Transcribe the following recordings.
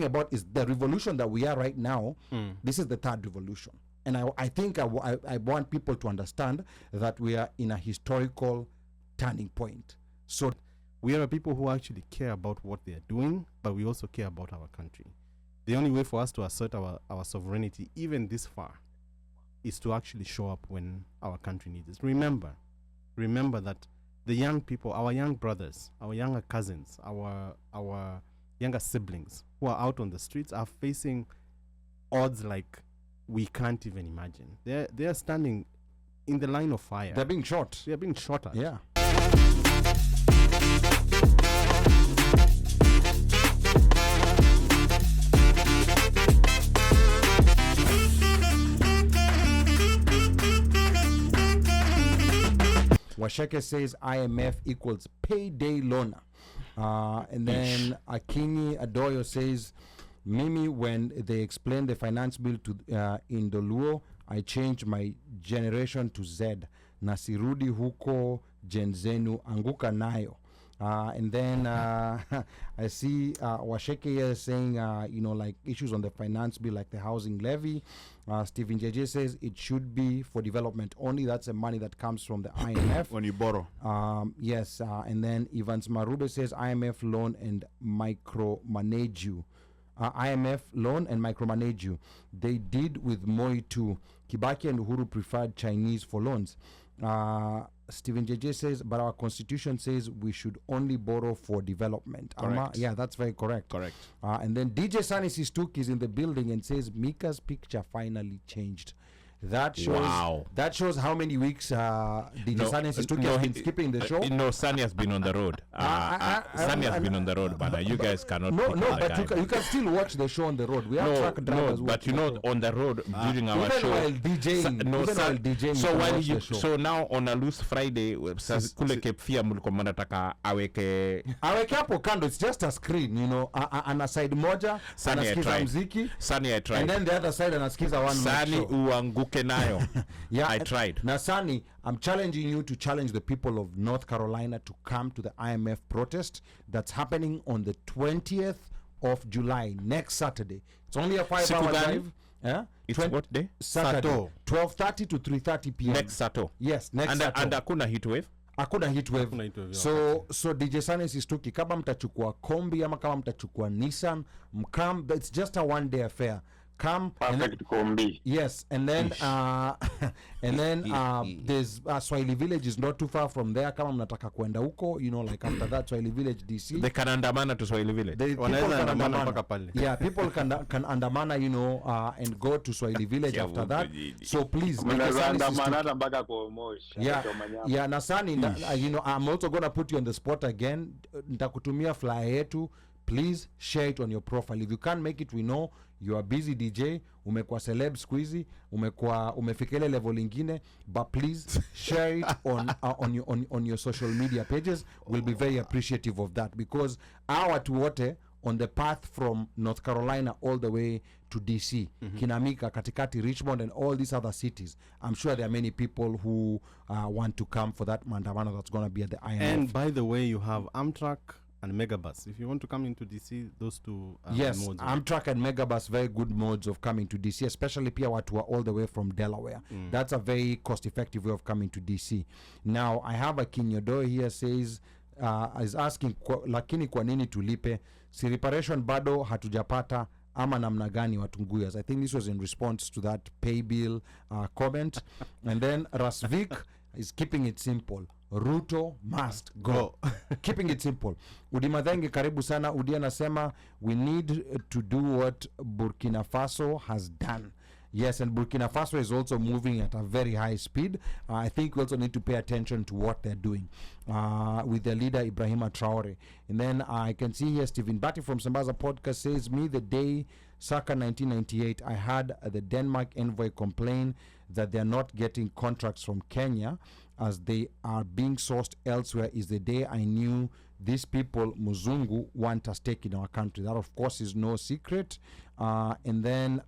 about is the revolution that we are right now. This is the third revolution. And I think I want people to understand that we are in a historical turning point. So we are people who actually care about what they are doing, but we also care about our country. The only way for us to assert our sovereignty, even this far, is to actually show up when our country needs us. Remember that the young people, our young brothers, our younger cousins, our younger siblings who are out on the streets are facing odds like we can't even imagine. They're standing in the line of fire. They're being shot. They're being shot at. Yeah. Washeke says IMF equals payday loaner. And then Akinyi Adoyo says, Mimi, when they explained the finance bill to in Doluo, I changed my generation to Z. Nasirudi huko Jenzenu anguka nayo. And then I see Washeke here saying, like issues on the finance bill, like the housing levy. Stephen JJ says it should be for development only. That's the money that comes from the IMF. When you borrow. Yes. And then Evans Marube says IMF loan and micromanage you. IMF loan and micromanage you. They did with Moi too. Kibaki and Uhuru preferred Chinese for loans. Stephen JJ says, but our constitution says we should only borrow for development. Yeah, that's very correct. Correct. And then DJ Sunny Sistuk is in the building and says Mika's picture finally changed. That shows how many weeks DJ Sunny Sistuk has been skipping the show. Sunny has been on the road. Sunny has been on the road, but you guys cannot. But you can still watch the show on the road. We have truck drivers. But on the road during our even show. While DJing, So now on a loose Friday, kule kepfia mulikuwa mnataka aweke hapo kando. It's just a screen, ana side moja anasikiza muziki. Sunny, I tried. And then the other side anasikiza OneMicShow. Sunny uanguke nayo. Yeah, I tried. Now, Sunny, I'm challenging you to challenge the people of North Carolina to come to the IMF protest that's happening on the 20th of July, next Saturday. It's only a 5-hour drive. Yeah? It's what day? Saturday. 12:30 to 3:30 p.m. Next Saturday. Yes, next Saturday. And hakuna heat wave? Hakuna heat wave. So DJ Sunny Sistuki, kama mtachukua kombi ama kama mtachukua Nissan, it's just a one-day affair. Come perfect combi. Yes, and then there's Swahili Village is not too far from there. Kama mnataka kwenda huko, like after that Swahili Village DC. They can andamana to Swahili Village. Yeah, people can andamana, and go to Swahili Village after that. So please, yeah, Nasani, I'm also gonna put you on the spot again. Nitakutumia flyer yetu. Please share it on your profile. If you can't make it, we know you are busy DJ, umekuwa celeb squeezy, umefikele level ingine, but please share it on your social media pages. We'll be very appreciative of that, because our tuote on the path from North Carolina all the way to DC, Kinamika, Katikati, Richmond, and all these other cities. I'm sure there are many people who want to come for that mandamano that's going to be at the IMF. And by the way, you have Amtrak and Megabus. If you want to come into DC, those two yes, modes. Amtrak and Megabus, very good modes of coming to DC, especially pia watu all the way from Delaware. That's a very cost-effective way of coming to DC. Now, I have a Kinyodo here says, is asking, lakini kwa nini tulipe? Si reparation bado hatujapata ama namna gani watunguyas. I think this was in response to that pay bill comment. And then Rasvik is keeping it simple. Ruto must go. Keeping it simple. Udi Madhengi, karibu sana. Udi anasema we need to do what Burkina Faso has done. Yes, and Burkina Faso is also moving at a very high speed. I think we also need to pay attention to what they're doing with their leader Ibrahima Traore. And then I can see here Stephen Batty from Sambaza Podcast says, me the day circa 1998, I had the Denmark envoy complain that they're not getting contracts from Kenya as they are being sourced elsewhere is the day I knew these people, Muzungu, want a stake in our country. That, of course, is no secret. And then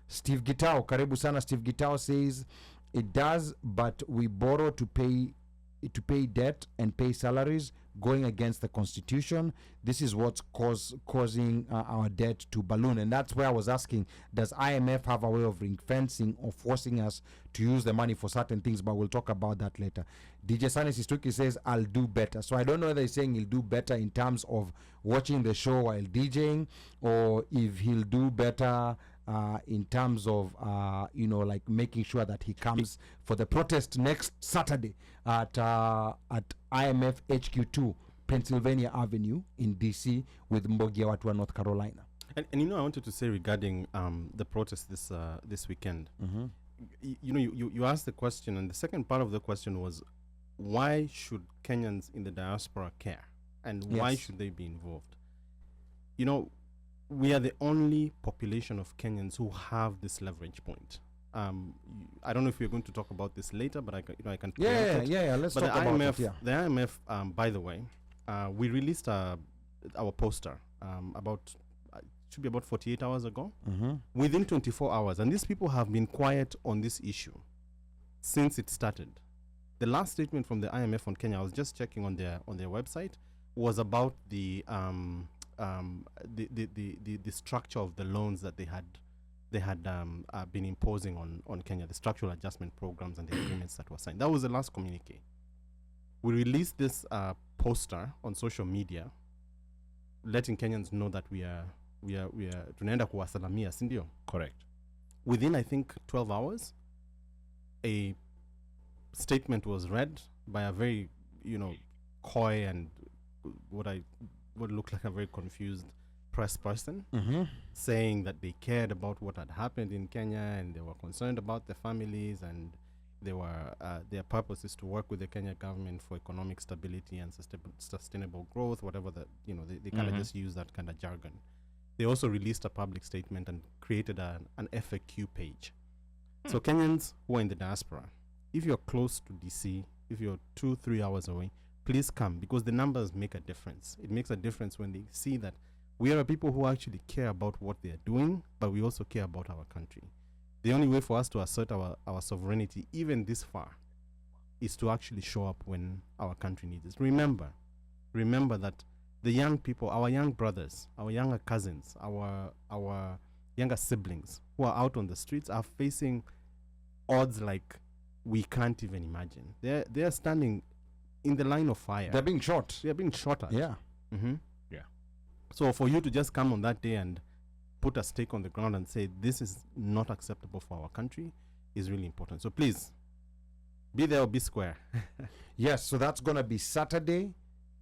Steve Gitao, karibu sana. Steve Gitao says, it does, but we borrow to pay debt and pay salaries. going against the constitution. This is what's causing our debt to balloon. And that's where I was asking, does IMF have a way of ring fencing or forcing us to use the money for certain things? But we'll talk about that later. DJ Sunny Sistuki says, I'll do better. So I don't know whether he's saying he'll do better in terms of watching the show while DJing, or if he'll do better in terms of like making sure that he comes for the protest next Saturday at IMF HQ2 Pennsylvania Avenue in DC with Mbogia Watwa, North Carolina. And I wanted to say regarding the protest this weekend. Mm-hmm. You asked the question, and the second part of the question was, why should Kenyans in the diaspora care, and why should they be involved? We are the only population of Kenyans who have this leverage point. I don't know if we're going to talk about this later, but I can let's talk about it. The IMF, by the way, we released our poster should be about 48 hours ago. Mm-hmm. Within 24 hours, and these people have been quiet on this issue since it started. The last statement from the IMF on Kenya, I was just checking on their website, was about the structure of the loans that they had been imposing on Kenya, the structural adjustment programs and the agreements that were signed. That was the last communique. We released this poster on social media, letting Kenyans know that we are tunaenda kuwasalamia, si ndio? Correct. Within, I think, 12 hours, a statement was read by a very, coy and what looked like a very confused press person, mm-hmm. saying that they cared about what had happened in Kenya and they were concerned about the families, and they were their purpose is to work with the Kenya government for economic stability and sustainable growth, whatever that, they kind of just use that kind of jargon. They also released a public statement and created an FAQ page. So Kenyans who are in the diaspora, if you're close to DC, if you're 2-3 hours away, please come, because the numbers make a difference. It makes a difference when they see that we are people who actually care about what they're doing, but we also care about our country. The only way for us to assert our sovereignty, even this far, is to actually show up when our country needs us. Remember that the young people, our young brothers, our younger cousins, our younger siblings who are out on the streets are facing odds like we can't even imagine. They're standing in the line of fire. They're being shot. They're being shot at. Yeah. Mm-hmm. Yeah. So for you to just come on that day and put a stake on the ground and say this is not acceptable for our country is really important. So please, be there or be square. Yes, so that's going to be Saturday,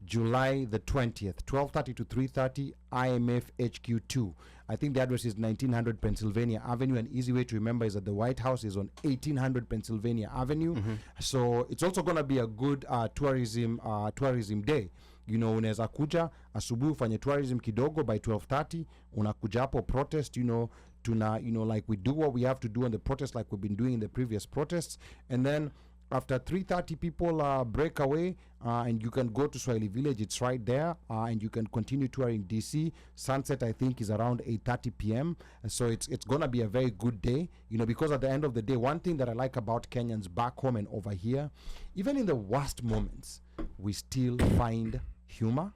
July the 20th, 12:30 to 3:30, IMF HQ2. I think the address is 1900 Pennsylvania Avenue. An easy way to remember is that the White House is on 1800 Pennsylvania Avenue. Mm-hmm. So it's also going to be a good tourism day. Unaweza kuja asubuhi ufanye tourism kidogo, by 12:30 unakuja hapo protest, like we do what we have to do on the protest like we've been doing in the previous protests, and then after 3:30 people break away and you can go to Swahili Village. It's right there, and you can continue touring DC. Sunset, I think, is around 8:30 p.m. So it's going to be a very good day, because at the end of the day, one thing that I like about Kenyans back home and over here, even in the worst moments, we still find humor,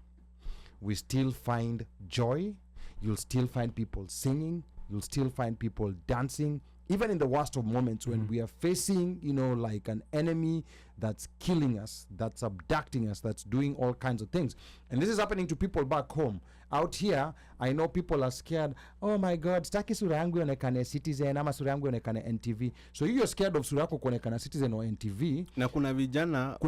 we still find joy. You'll still find people singing, you'll still find people dancing. Even in the worst of moments when we are facing, like an enemy that's killing us, that's abducting us, that's doing all kinds of things. And this is happening to people back home. Out here, I know people are scared. Oh my God, staki sura yangu ionekane Citizen ama sura yangu ionekane NTV. So you're scared of sura yako kuonekana Citizen or NTV. Na kuna vijana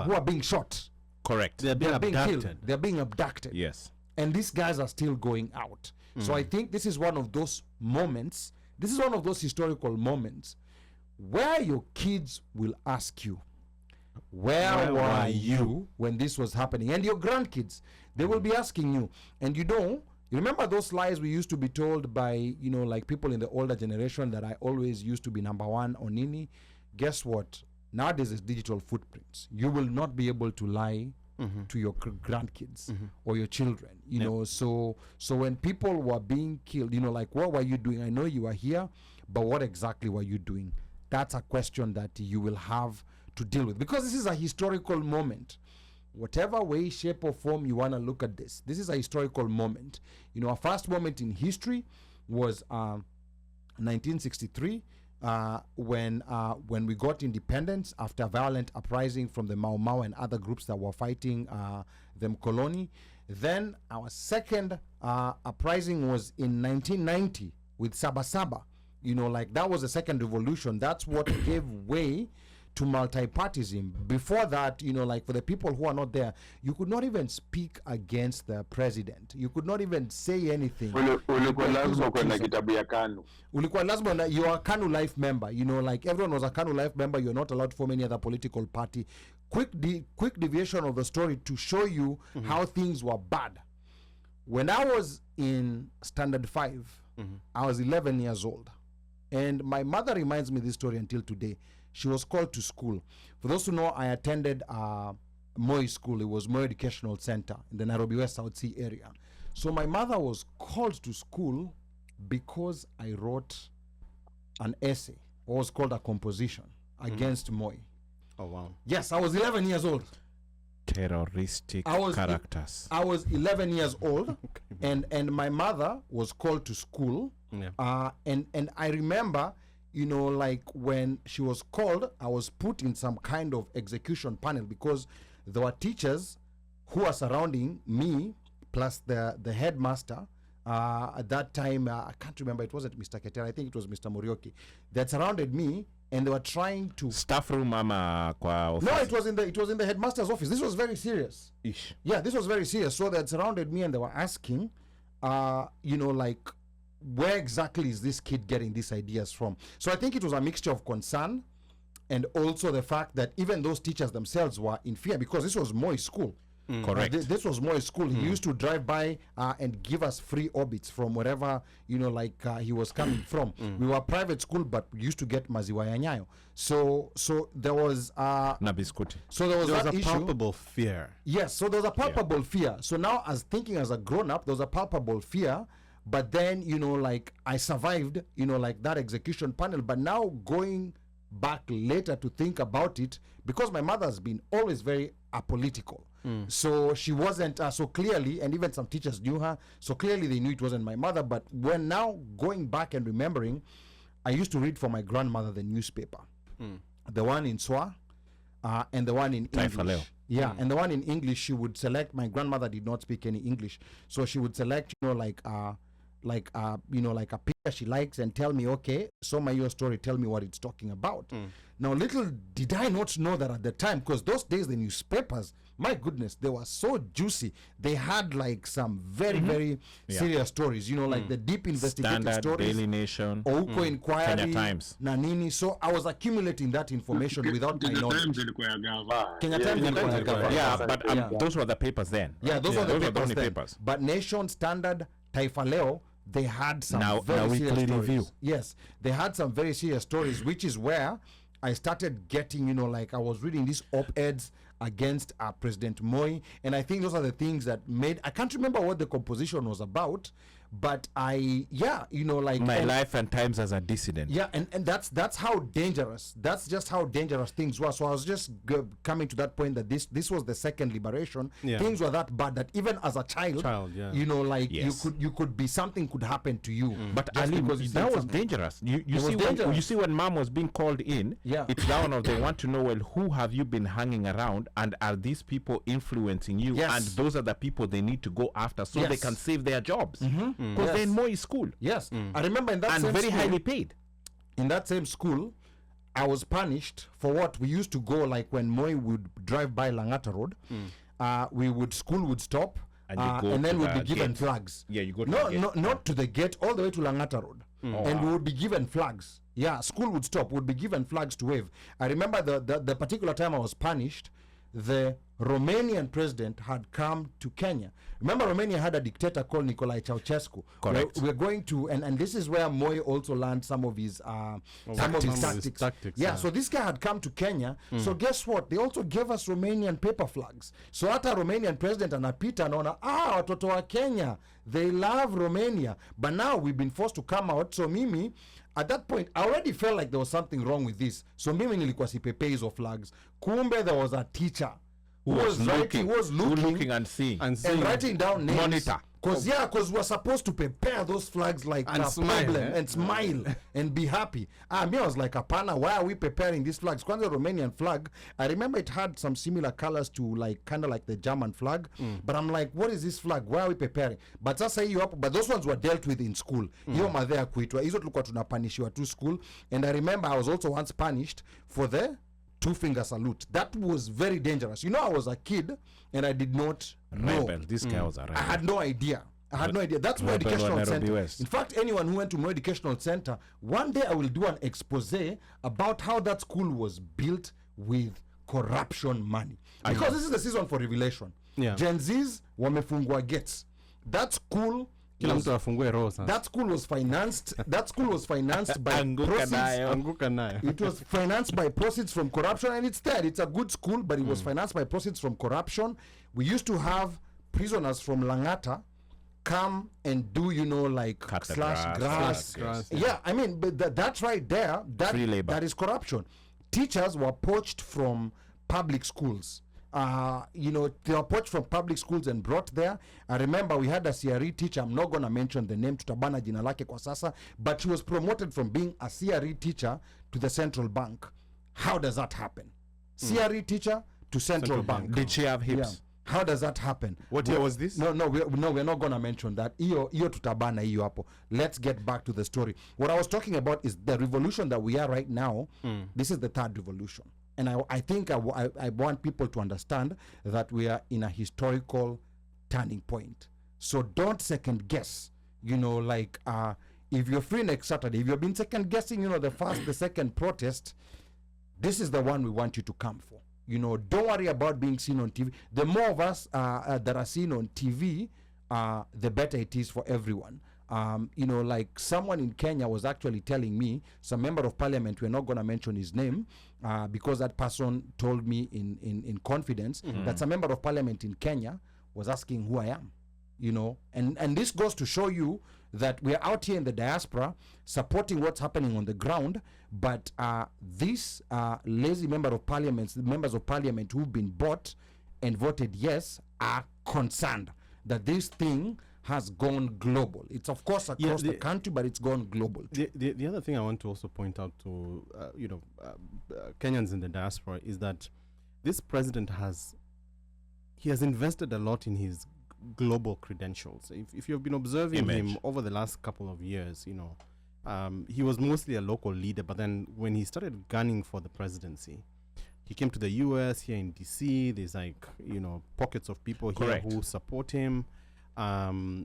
who are being shot. Correct. They're being abducted. Killed. They're being abducted. Yes. And these guys are still going out. So I think this is one of those moments. This is one of those historical moments where your kids will ask you, where were you when this was happening? And your grandkids, they will be asking you. And you remember those lies we used to be told by, like people in the older generation that I always used to be number one on Nini? Guess what? Nowadays it's digital footprints. You will not be able to lie to your grandkids or your children, so when people were being killed, like, what were you doing? I know you were here, but what exactly were you doing? That's a question that you will have to deal with, because this is a historical moment whatever way, shape, or form you want to look at this. This is a historical moment. You know, our first moment in history was 1963, when we got independence after violent uprising from the Mau Mau and other groups that were fighting them colony. Then our second uprising was in 1990 with Saba Saba. You know, like that was the second revolution. That's what gave way to multi-partyism. Before that, you know, like for the people who are not there, you could not even speak against the president. You could not even say anything. Ulikuwa lazima kwenda kitabu ya KANU. Ulikuwa lazima, you are a KANU Life member. You know, like everyone was a KANU Life member. You're not allowed to form any other political party. Quick deviation of the story to show you how things were bad. When I was in standard 5, I was 11 years old. And my mother reminds me this story until today. She was called to school. For those who know, I attended Moi School. It was Moi Educational Center in the Nairobi West South Sea area. So my mother was called to school because I wrote an essay, what was called a composition, against Moi. Oh, wow. Yes, I was 11 years old. Terroristic characters. I was 11 years old, and my mother was called to school. Yeah. And I remember, you know, like when she was called, I was put in some kind of execution panel because there were teachers who are surrounding me, plus the headmaster. At that time, I can't remember, it wasn't Mr. Ketera, I think it was Mr. Morioki, that surrounded me, and they were trying to... Staff room ama kwa office? No, it was in the headmaster's office. This was very serious. Ish. Yeah, this was very serious. So they had surrounded me and they were asking, you know, like, where exactly is this kid getting these ideas from? So I think it was a mixture of concern and also the fact that even those teachers themselves were in fear because this was Moi School. Correct. This was Moi School. He used to drive by and give us free orbits from wherever, you know, like he was coming from. We were a private school, but we used to get maziwa ya nyayo. So there was... na biscuit. So there was a issue. palpable fear. Yes, so there was a palpable fear. So now as thinking as a grown-up, there was a palpable fear. But then, you know, like I survived, you know, like that execution panel. But now going back later to think about it, because my mother has been always very apolitical. So she wasn't so clearly, and even some teachers knew her, so clearly they knew it wasn't my mother. But when now going back and remembering, I used to read for my grandmother the newspaper, the one in Swa and the one in English. Yeah, and the one in English, she would select. My grandmother did not speak any English, so she would select, you know, like you know, like a picture she likes and tell me, okay, so my your story, tell me what it's talking about. Now, little did I not know that at the time, because those days the newspapers, my goodness, they were so juicy. They had like some very serious stories, you know, like the deep investigative Standard, stories. Daily Nation, Ouko Inquiry, Kenya Times, Nanini. So I was accumulating that information without my knowledge. Kenya Times ilikuwa ya gava. Yeah, but those were the papers then. Yeah, those were the papers only then. papers. But Nation, Standard, Taifa Leo, they had some Now very serious weekly stories. review. Yes, they had some very serious stories, which is where I started getting, you know, like I was reading these op-eds against President Moi, and I think those are the things that made, I can't remember what the composition was about, but you know, like My Life and Times as a Dissident. yeah, and that's how dangerous. That's just how dangerous things were. So I was just coming to that point that this was the second liberation. Yeah. Things were that bad that even as a child, Yeah. you know, like Yes. you could be, something could happen to you. But just Ali, because you said that was something. dangerous. You was see dangerous. you see when mom was being called in, Yeah. it's that one of they want to know, well, who have you been hanging around, and are these people influencing you? Yes. And those are the people they need to go after so they Yes. can save their jobs. Because Yes. they're in Moi school Yes, I remember in that and same very school, highly paid. in that same school, I was punished for what we used to go, like when Moi would drive by Langata Road, school would stop, And you go and then to we'd be the given gate. flags. Yeah, you go to no, the gate. not to the gate, all the way to Langata Road. And we would be given flags. Yeah, school would stop, would be given flags to wave. I remember the particular time I was punished, the Romanian president had come to Kenya. Remember, Romania had a dictator called Nicolae Ceausescu. Correct. We're going to, and this is where Moi also learned some of his tactics. Yeah, so this guy had come to Kenya. So guess what? They also gave us Romanian paper flags. So hata Romanian president anapita anaona, watoto wa Kenya, they love Romania. But now we've been forced to come out. So mimi, at that point, I already felt like there was something wrong with this. So mimi nilikuwa sipepe hizo flags. Kumbe there was a teacher who was looking and seeing and writing down names. Monitor. Because we're supposed to prepare those flags like And a smile, problem and smile and be happy. I was like, Apana, why are we preparing these flags? Kwanza Romanian flag, I remember it had some similar colors to like kind of like the German flag, but I'm like, what is this flag? Why are we preparing? But but those ones were dealt with in school. Hiyo madhea kuitwa. Hizo tulikuwa tunapanishiwa to school. And I remember I was also once punished for the 2-finger salute. That was very dangerous. You know, I was a kid and I did not know. Rebel. This guy was a rebel. I had no idea. That's my educational center. In fact, anyone who went to my educational center, one day I will do an expose about how that school was built with corruption money. Because this is the season for revelation. Yeah. Gen Zs wamefungwa gates. That school that school was financed by proceeds. It was financed by proceeds from corruption, and it's there. It's a good school, but it was financed by proceeds from corruption. We used to have prisoners from Langata come and do, like slash grass. Yeah, I mean, but that's right there. That is corruption. Teachers were poached from public schools. They were poached from public schools and brought there. I remember we had a CRE teacher. I'm not going to mention the name, tutabana jina lake kwa sasa, but she was promoted from being a CRE teacher to the central bank. How does that happen? CRE teacher to central bank. Did she have hips? Yeah. How does that happen? What year was this? No, we're not going to mention that. Iyo tutabana iyo hapo. Let's get back to the story. What I was talking about is the revolution that we are right now. This is the third revolution. And I think I want people to understand that we are in a historical turning point. So don't second guess. If you're free next Saturday, if you've been second guessing, the first, the second protest, this is the one we want you to come for. Don't worry about being seen on TV. The more of us that are seen on TV, the better it is for everyone. Like someone in Kenya was actually telling me, some member of parliament, we're not going to mention his name, because that person told me in confidence that some member of parliament in Kenya was asking who I am, and this goes to show you that we're out here in the diaspora supporting what's happening on the ground, but these lazy members of parliament who've been bought and voted yes are concerned that this thing has gone global. It's of course across the country, but it's gone global. The other thing I want to also point out to Kenyans in the diaspora is that this president has invested a lot in his global credentials. If you've been observing him over the last couple of years, he was mostly a local leader, but then when he started gunning for the presidency, he came to the US. Here in DC, there's pockets of people here who support him.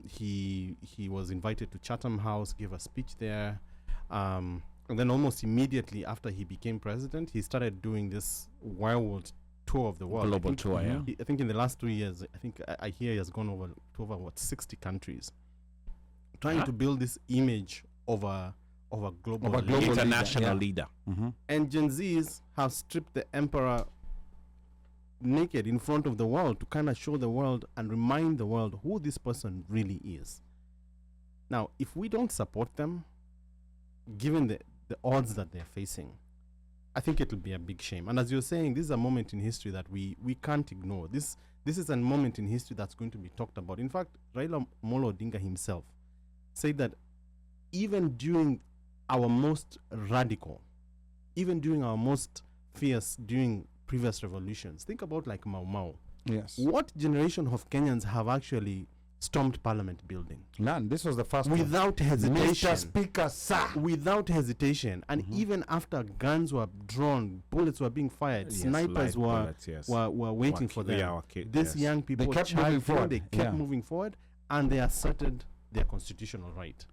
He was invited to Chatham House, gave a speech there, and then almost immediately after he became president, he started doing this wild tour of the world. Global tour, yeah. I think in the last 2 years, I hear he has gone over 60 countries, trying to build this image of a global international leader. And Gen Zs have stripped the emperor naked in front of the world to kind of show the world and remind the world who this person really is. Now, if we don't support them, given the odds that they're facing, I think it will be a big shame. And as you're saying, this is a moment in history that we can't ignore. This is a moment in history that's going to be talked about. In fact, Raila Amolo Odinga himself said that even during our most radical, even during our most fierce, during previous revolutions, think about like Mau Mau. Yes. What generation of Kenyans have actually stormed Parliament building? None. This was the first without one. hesitation. Mr. Speaker, sir. Without hesitation. And even after guns were drawn, bullets were being fired, snipers were waiting for them. Young people, they kept moving forward. They kept moving forward, and they asserted their constitutional right.